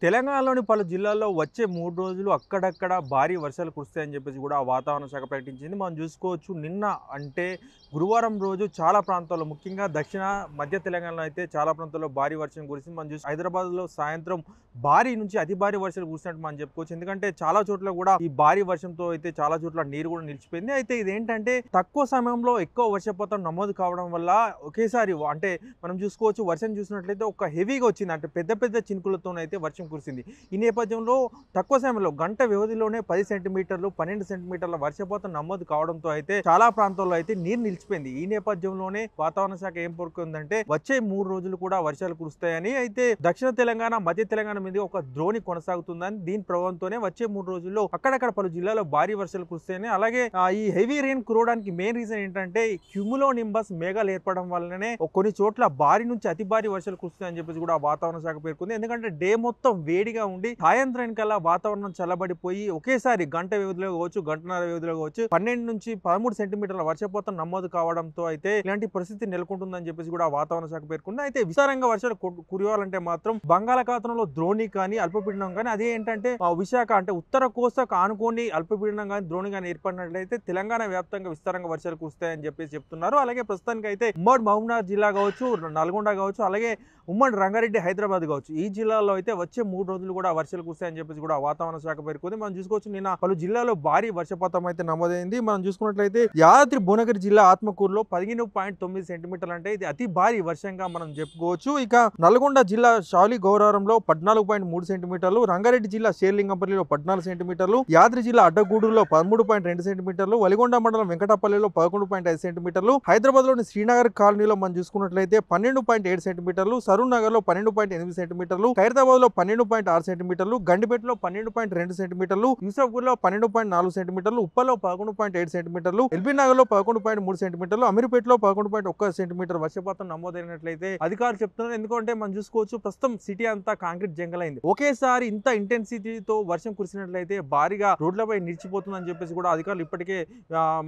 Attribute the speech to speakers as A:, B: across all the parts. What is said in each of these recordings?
A: తెలంగాణలోని పలు జిల్లాల్లో వచ్చే 3 రోజులు అక్కడక్కడ భారీ వర్షాలు కురుస్తాయని చెప్పేసి కూడా వాతావరణ శాఖ ప్రకటించింది. మనం చూసుకోవచ్చు నిన్న అంటే గురువారం రోజు చాలా ప్రాంతాల్లో ముఖ్యంగా దక్షిణ, మధ్య తెలంగాణలో అయితే చాలా ప్రాంతాల్లో భారీ వర్షం కురిసింది. మనం చూసి హైదరాబాద్‌లో సాయంత్రం భారీ నుంచి అతి భారీ వర్షాలు కురిసినట్టు మనం చెప్పుకోవచ్చు. ఎందుకంటే చాలా చోట్ల కూడా ఈ భారీ వర్షంతో అయితే చాలా చోట్ల నీరు కూడా నిలిచిపోయింది. అయితే ఇదేంటంటే తక్కువ సమయంలో ఎక్కువ వర్షపాతం నమోదు కావడం వల్ల ఒకేసారి అంటే మనం చూసుకోవచ్చు వర్షం చూసినట్లయితే ఒక హెవీగా వచ్చింది. అంటే పెద్ద పెద్ద చినుకులతోనైతే వర్షం కురిసింది. ఈ నేపథ్యంలో తక్కువ సమయంలో గంట వ్యవధిలోనే 10 సెంటీమీటర్లు, 12 సెంటీమీటర్ల వర్షపాతం నమోదు కావడంతో అయితే చాలా ప్రాంతాల్లో అయితే నీరు నిలిచిపోయింది. ఈ నేపథ్యంలోనే వాతావరణ శాఖ ఏం పేర్కొందంటే వచ్చే 3 రోజులు కూడా వర్షాలు కురుస్తాయని, అయితే దక్షిణ తెలంగాణ, మధ్య తెలంగాణ మీద ఒక ద్రోణి కొనసాగుతుందని, దీని ప్రభావంతోనే వచ్చే 3 రోజుల్లో అక్కడక్కడ పలు జిల్లాల్లో భారీ వర్షాలు కురుస్తాయని, అలాగే ఈ హెవీ రెయిన్ కురవడానికి మెయిన్ రీజన్ ఏంటంటే క్యూములో నింబస్ మేఘాలు ఏర్పడడం వల్లనే కొన్ని చోట్ల భారీ నుంచి అతి భారీ వర్షాలు కురుస్తాయని చెప్పేసి కూడా వాతావరణ శాఖ పేర్కొంది. ఎందుకంటే డే మొత్తం వేడిగా ఉండి సాయంత్రానికల్లా వాతావరణం చల్లబడిపోయి ఒకేసారి గంట వ్యవధిలో కావచ్చు, గంటన్నర వ్యవధిలో కావచ్చు 12 నుంచి 13 సెంటీమీటర్ల వర్షపాతం నమోదు కావడంతో అయితే ఇలాంటి పరిస్థితి నెలకొంటుందని చెప్పేసి కూడా వాతావరణ శాఖ పేర్కొంది. అయితే విస్తారంగా వర్షాలు కురవాలంటే మాత్రం బంగాళాఖాతంలో ద్రోణి కానీ అల్పపీడనం కానీ అదే ఏంటంటే విశాఖ అంటే ఉత్తర కోస్తాకు ఆనుకొని అల్పపీడనం కానీ ద్రోణి కానీ ఏర్పడినట్లయితే తెలంగాణ వ్యాప్తంగా విస్తారంగా వర్షాలు కురుస్తాయని చెప్పేసి చెప్తున్నారు. అలాగే ప్రస్తుతానికి అయితే ఉమ్మడి మహబూబ్నగర్ జిల్లా కావచ్చు, నల్గొండ కావచ్చు, అలాగే ఉమ్మడి రంగారెడ్డి, హైదరాబాద్ కావచ్చు, ఈ జిల్లాలో అయితే వచ్చే 3 రోజులు కూడా వర్షాలు కురుస్తాయని చెప్పేసి కూడా వాతావరణ శాఖ పేర్కొంది. మనం చూసుకోవచ్చు నిన్న పలు జిల్లాలో భారీ వర్షపాతం అయితే నమోదైంది. మనం చూసుకున్నట్లయితే యాదాద్రి భువనగిరి జిల్లా ఆత్మకూరులో 15.9 సెంటీమీటర్లు అంటే ఇది అతి భారీ వర్షంగా మనం చెప్పుకోవచ్చు. ఇక నల్గొండ జిల్లా షాలి గౌరారంలో 14.3 సెంటీమీటర్లు, రంగారెడ్డి జిల్లా షేర్లింగంపల్లిలో 14 సెంటీమీటర్లు, యాదాద్రి జిల్లా అడ్డగూడూరులో 13.2 సెంటీమీటర్లు, వలిగొండ మండలం వెంకటపల్లిలో 11.5 సెంటీమీటర్లు, హైదరాబాద్ లోని శ్రీనగర్ కాలనీలో మనం చూసుకున్నట్లయితే 12.7 సెంటీమీటర్లు, సరూర్ నగర్ లో 12.8 సెంటీమీటర్లు, ఖైరతాబాద్ లో 12.6 సెంటీమీటర్లు, గండిపేటలో 12.2 సెంటీమీటర్లు, యూసఫ్గూర్ లో 12.4 సెంటీమీటర్లు, ఉప్పల్లో 11.7 సెంటీమీటర్లు, ఎల్బీ నగర్ లో 11.3 సెంటీమీటర్లు, అమీర్పేటలో 11.1 సెంటీమీటర్ వర్షపాతం నమోదైనట్లయితే అధికారులు చెప్తున్నారు. ఎందుకంటే మనం చూసుకోవచ్చు ప్రస్తుతం సిటీ అంతా కాంక్రీట్ జంగల్ అయింది. ఒకేసారి ఇంత ఇంటెన్సిటీతో వర్షం కురిసినట్లయితే భారీగా రోడ్లపై నిలిచిపోతుందని చెప్పేసి కూడా అధికారులు ఇప్పటికే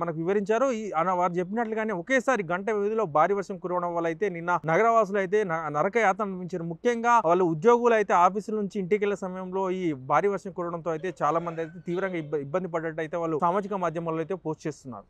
A: మనకు వివరించారు. వారు చెప్పినట్లుగానే ఒకేసారి గంట వ్యవధిలో భారీ వర్షం కురవడం వల్ల అయితే నిన్న నగరవాసులు అయితే నరక యాతన అనిపించారు. ముఖ్యంగా వాళ్ళు ఉద్యోగులు అయితే ఆఫీసుల నుంచి ఇంటికి వెళ్ళే సమయంలో ఈ భారీ వర్షం కురవడంతో అయితే చాలా మంది అయితే తీవ్రంగా ఇబ్బంది పడ్డట్టు అయితే వాళ్ళు సామాజిక మాధ్యమాల్లో అయితే పోస్ట్ చేస్తున్నారు.